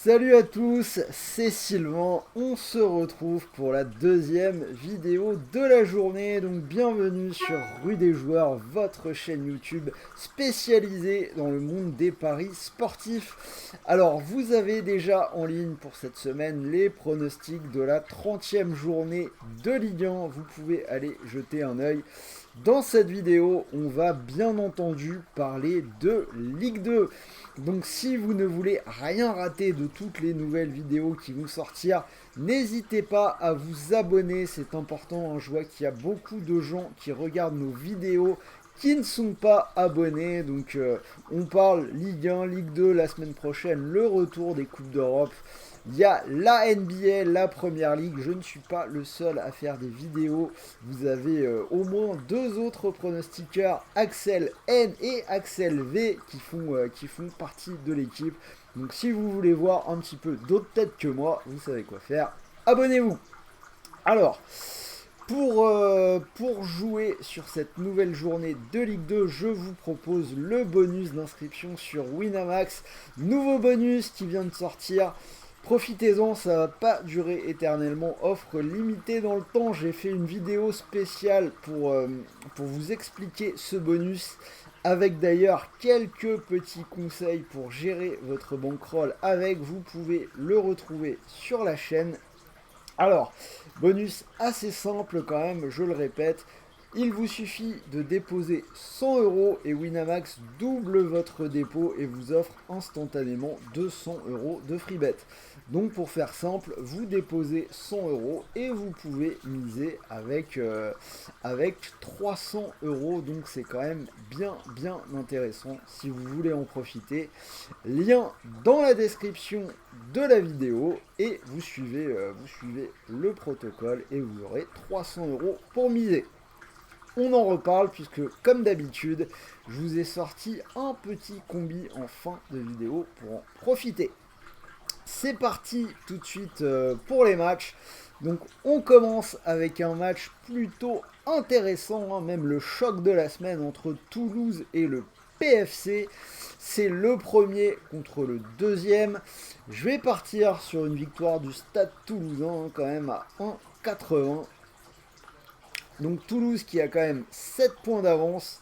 Salut à tous, c'est Sylvain, on se retrouve pour la deuxième vidéo de la journée, donc bienvenue sur Rue des Joueurs, votre chaîne YouTube spécialisée dans le monde des paris sportifs. Alors vous avez déjà en ligne pour cette semaine les pronostics de la 30e journée de Ligue 1, vous pouvez aller jeter un œil. Dans cette vidéo, on va bien entendu parler de Ligue 2. Donc si vous ne voulez rien rater de toutes les nouvelles vidéos qui vont sortir, n'hésitez pas à vous abonner, c'est important. Je vois qu'il y a beaucoup de gens qui regardent nos vidéos qui ne sont pas abonnés. Donc on parle Ligue 1, Ligue 2 la semaine prochaine, le retour des Coupes d'Europe. Il y a la NBA, la Première Ligue. Je ne suis pas le seul à faire des vidéos. Vous avez au moins deux autres pronostiqueurs, Axel N et Axel V, qui font partie de l'équipe. Donc si vous voulez voir un petit peu d'autres têtes que moi, vous savez quoi faire. Abonnez-vous. Alors, pour jouer sur cette nouvelle journée de Ligue 2, je vous propose le bonus d'inscription sur Winamax. Nouveau bonus qui vient de sortir. Profitez-en, ça va pas durer éternellement. Offre limitée dans le temps. J'ai fait une vidéo spéciale pour vous expliquer ce bonus. Avec d'ailleurs quelques petits conseils pour gérer votre bankroll avec. Vous pouvez le retrouver sur la chaîne. Alors, bonus assez simple quand même, je le répète. Il vous suffit de déposer 100 euros et Winamax double votre dépôt et vous offre instantanément 200 euros de free bet. Donc pour faire simple, vous déposez 100 euros et vous pouvez miser avec 300 euros. Donc c'est quand même bien intéressant si vous voulez en profiter. Lien dans la description de la vidéo et vous suivez le protocole et vous aurez 300 euros pour miser. On en reparle puisque, comme d'habitude, je vous ai sorti un petit combi en fin de vidéo pour en profiter. C'est parti tout de suite pour les matchs. Donc on commence avec un match plutôt intéressant, hein, même le choc de la semaine entre Toulouse et le PFC. C'est le premier contre le deuxième. Je vais partir sur une victoire du Stade Toulousain, hein, quand même à 1,80. Donc Toulouse qui a quand même 7 points d'avance,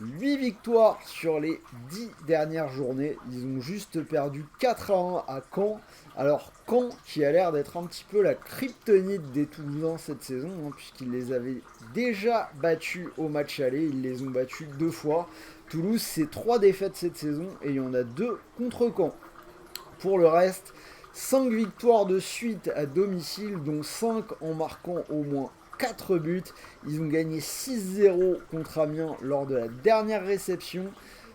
8 victoires sur les 10 dernières journées. Ils ont juste perdu 4-1 à Caen. Alors Caen qui a l'air d'être un petit peu la kryptonite des Toulousains cette saison, hein, puisqu'ils les avaient déjà battus au match aller. Ils les ont battus 2 fois. Toulouse, c'est 3 défaites cette saison et il y en a 2 contre Caen. Pour le reste, 5 victoires de suite à domicile, dont 5 en marquant au moins 4 buts. Ils ont gagné 6-0 contre Amiens lors de la dernière réception.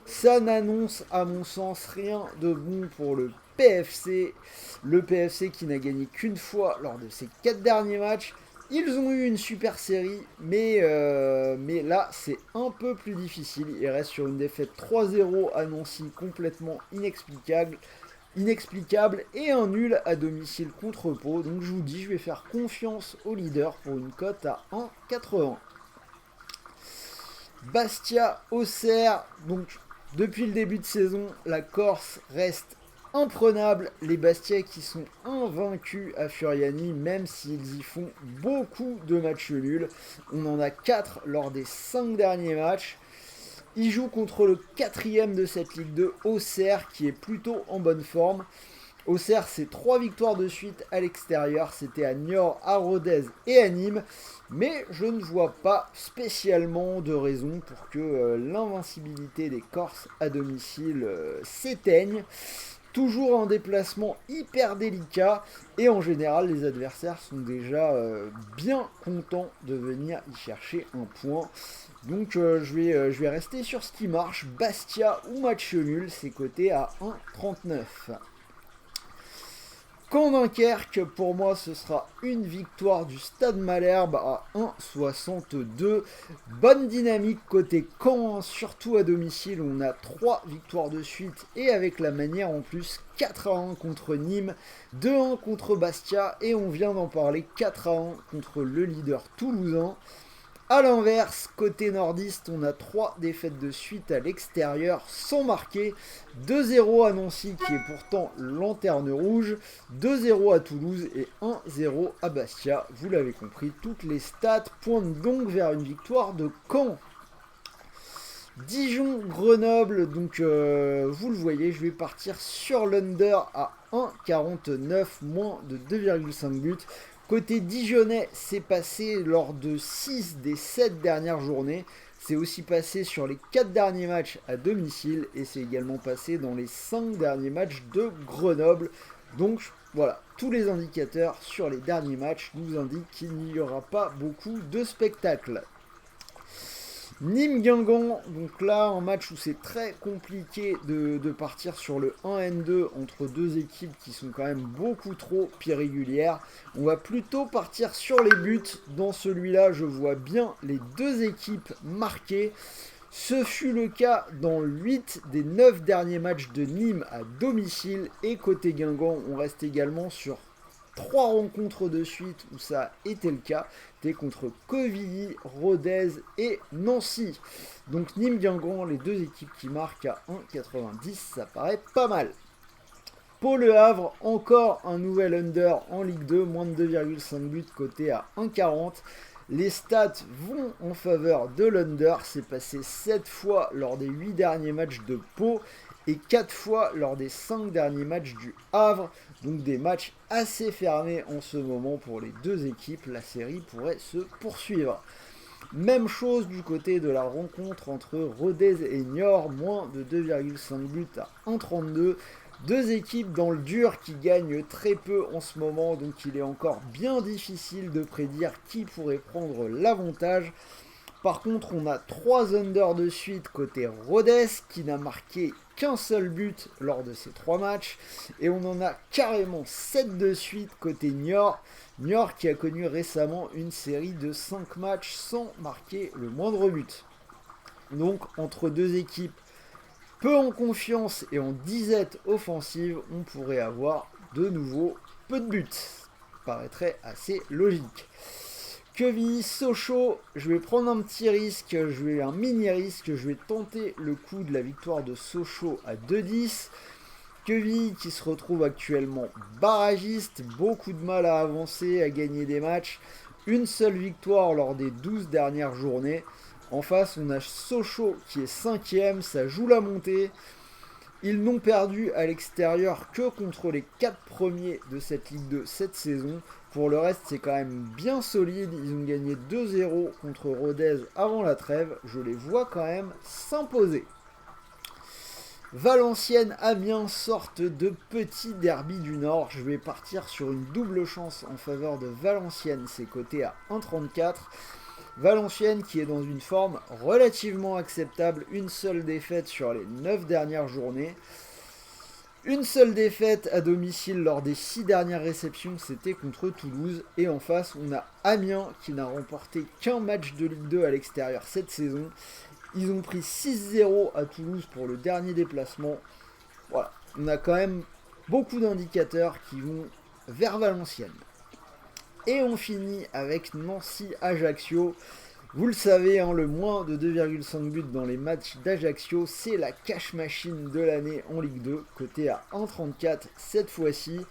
Ça n'annonce à mon sens rien de bon pour le PFC. Le PFC qui n'a gagné qu'une fois lors de ses 4 derniers matchs. Ils ont eu une super série, mais là c'est un peu plus difficile. Ils restent sur une défaite 3-0 à Nancy complètement inexplicable et un nul à domicile contre Pau. Donc je vous dis, je vais faire confiance au leader pour une cote à 1,80. Bastia-Auxerre, donc depuis le début de saison, la Corse reste imprenable. Les Bastiais qui sont invaincus à Furiani, même s'ils y font beaucoup de matchs nuls. On en a 4 lors des 5 derniers matchs. Il joue contre le quatrième de cette Ligue 2, Auxerre, qui est plutôt en bonne forme. Auxerre, c'est 3 victoires de suite à l'extérieur. C'était à Niort, à Rodez et à Nîmes. Mais je ne vois pas spécialement de raison pour que l'invincibilité des Corses à domicile s'éteigne. Toujours un déplacement hyper délicat et en général les adversaires sont déjà bien contents de venir y chercher un point. Donc je vais rester sur ce qui marche. Bastia ou match nul, c'est coté à 1,39. Caen-Dunkerque, pour moi, ce sera une victoire du Stade Malherbe à 1,62. Bonne dynamique côté Caen, surtout à domicile. On a 3 victoires de suite et avec la manière en plus 4-1 contre Nîmes, 2-1 contre Bastia et on vient d'en parler 4-1 contre le leader toulousain. A l'inverse, côté nordiste, on a 3 défaites de suite à l'extérieur sans marquer. 2-0 à Nancy qui est pourtant lanterne rouge, 2-0 à Toulouse et 1-0 à Bastia. Vous l'avez compris, toutes les stats pointent donc vers une victoire de Caen. Dijon-Grenoble, donc vous le voyez, je vais partir sur l'under à 1,49, moins de 2,5 buts. Côté Dijonnais, c'est passé lors de 6 des 7 dernières journées. C'est aussi passé sur les 4 derniers matchs à domicile et c'est également passé dans les 5 derniers matchs de Grenoble. Donc voilà, tous les indicateurs sur les derniers matchs nous indiquent qu'il n'y aura pas beaucoup de spectacles. Nîmes-Guingamp, donc là un match où c'est très compliqué de partir sur le 1N2 entre deux équipes qui sont quand même beaucoup trop irrégulières. On va plutôt partir sur les buts. Dans celui-là, je vois bien les deux équipes marquées. Ce fut le cas dans 8 des 9 derniers matchs de Nîmes à domicile. Et côté Guingamp, on reste également sur 3 rencontres de suite où ça a été le cas. C'était contre Quevilly, Rodez et Nancy. Donc Nîmes-Guingamp, les deux équipes qui marquent à 1,90, ça paraît pas mal. Pau Le Havre, encore un nouvel under en Ligue 2, moins de 2,5 buts coté à 1,40. Les stats vont en faveur de l'under, c'est passé 7 fois lors des 8 derniers matchs de Pau et 4 fois lors des 5 derniers matchs du Havre. Donc des matchs assez fermés en ce moment pour les deux équipes. La série pourrait se poursuivre. Même chose du côté de la rencontre entre Rodez et Niort, moins de 2,5 buts à 1,32. Deux équipes dans le dur qui gagnent très peu en ce moment, donc il est encore bien difficile de prédire qui pourrait prendre l'avantage. Par contre, on a 3 unders de suite côté Rodez qui n'a marqué qu'un seul but lors de ces 3 matchs. Et on en a carrément 7 de suite côté Niort. Niort qui a connu récemment une série de 5 matchs sans marquer le moindre but. Donc entre deux équipes peu en confiance et en disette offensive, on pourrait avoir de nouveau peu de buts. Ça paraîtrait assez logique. Quevilly, Sochaux, je vais prendre un petit risque, un mini risque, je vais tenter le coup de la victoire de Sochaux à 2,10. Quevilly qui se retrouve actuellement barragiste, beaucoup de mal à avancer, à gagner des matchs. Une seule victoire lors des 12 dernières journées. En face, on a Sochaux qui est 5ème, ça joue la montée. Ils n'ont perdu à l'extérieur que contre les 4 premiers de cette Ligue 2 cette saison. Pour le reste, c'est quand même bien solide. Ils ont gagné 2-0 contre Rodez avant la trêve. Je les vois quand même s'imposer. Valenciennes-Amiens, sorte de petit derby du Nord. Je vais partir sur une double chance en faveur de Valenciennes. C'est coté à 1,34. Valenciennes qui est dans une forme relativement acceptable. Une seule défaite sur les 9 dernières journées. Une seule défaite à domicile lors des 6 dernières réceptions, c'était contre Toulouse. Et en face, on a Amiens qui n'a remporté qu'un match de Ligue 2 à l'extérieur cette saison. Ils ont pris 6-0 à Toulouse pour le dernier déplacement. Voilà, on a quand même beaucoup d'indicateurs qui vont vers Valenciennes. Et on finit avec Nancy-Ajaccio. Vous le savez, hein, le moins de 2,5 buts dans les matchs d'Ajaccio, c'est la cash machine de l'année en Ligue 2, coté à 1,34 cette fois-ci.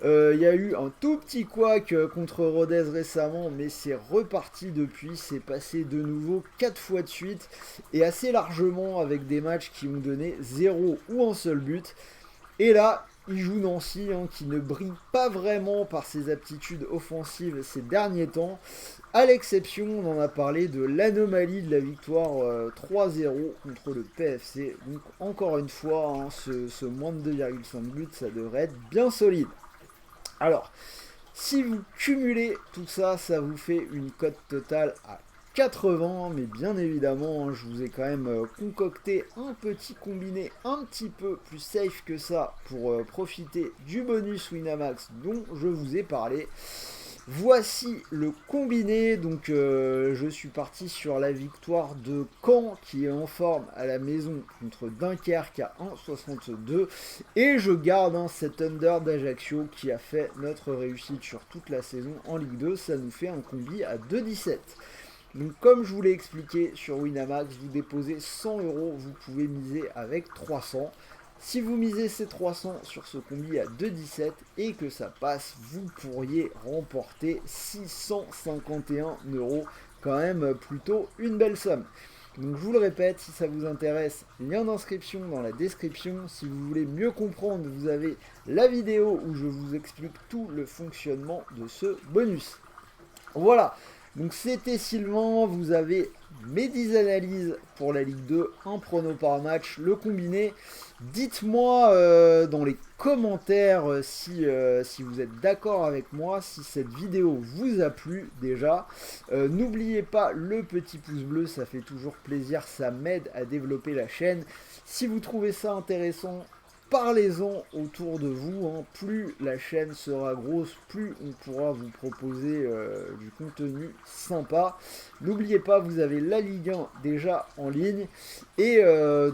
Il y a eu un tout petit couac contre Rodez récemment, mais c'est reparti depuis, c'est passé de nouveau 4 fois de suite, et assez largement avec des matchs qui ont donné 0 ou un seul but. Et là, il joue Nancy, hein, qui ne brille pas vraiment par ses aptitudes offensives ces derniers temps. À l'exception, on en a parlé, de l'anomalie de la victoire 3-0 contre le PFC. Donc encore une fois, hein, ce moins de 2,5 buts, ça devrait être bien solide. Alors, si vous cumulez tout ça, ça vous fait une cote totale à 80, mais bien évidemment, hein, je vous ai quand même concocté un petit combiné un petit peu plus safe que ça pour profiter du bonus Winamax dont je vous ai parlé. Voici le combiné, donc je suis parti sur la victoire de Caen qui est en forme à la maison contre Dunkerque à 1,62 et je garde cet under d'Ajaccio qui a fait notre réussite sur toute la saison en Ligue 2, ça nous fait un combi à 2,17. Donc comme je vous l'ai expliqué sur Winamax, vous déposez 100 euros, vous pouvez miser avec 300. Si vous misez ces 300 sur ce combi à 2,17 et que ça passe, vous pourriez remporter 651 euros. Quand même plutôt une belle somme. Donc je vous le répète, si ça vous intéresse, lien d'inscription dans la description. Si vous voulez mieux comprendre, vous avez la vidéo où je vous explique tout le fonctionnement de ce bonus. Voilà, donc c'était Sylvain, vous avez mes 10 analyses pour la Ligue 2, un prono par match, le combiné. Dites-moi dans les commentaires si vous êtes d'accord avec moi, si cette vidéo vous a plu déjà. N'oubliez pas le petit pouce bleu, ça fait toujours plaisir, ça m'aide à développer la chaîne. Si vous trouvez ça intéressant, parlez-en autour de vous, hein. Plus la chaîne sera grosse, plus on pourra vous proposer du contenu sympa. N'oubliez pas, vous avez la Ligue 1 déjà en ligne. Et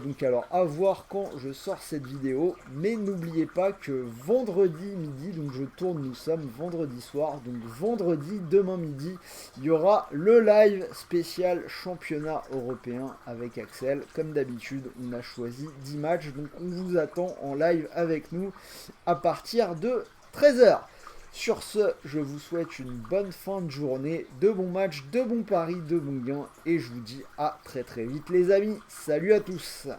donc alors à voir quand je sors cette vidéo. Mais n'oubliez pas que vendredi midi, donc je tourne, nous sommes vendredi soir. Donc vendredi, demain midi, il y aura le live spécial championnat européen avec Axel. Comme d'habitude, on a choisi 10 matchs. Donc on vous attend en live avec nous à partir de 13 h. Sur ce, je vous souhaite une bonne fin de journée, de bons matchs, de bons paris, de bons gains. Et je vous dis à très très vite les amis. Salut à tous!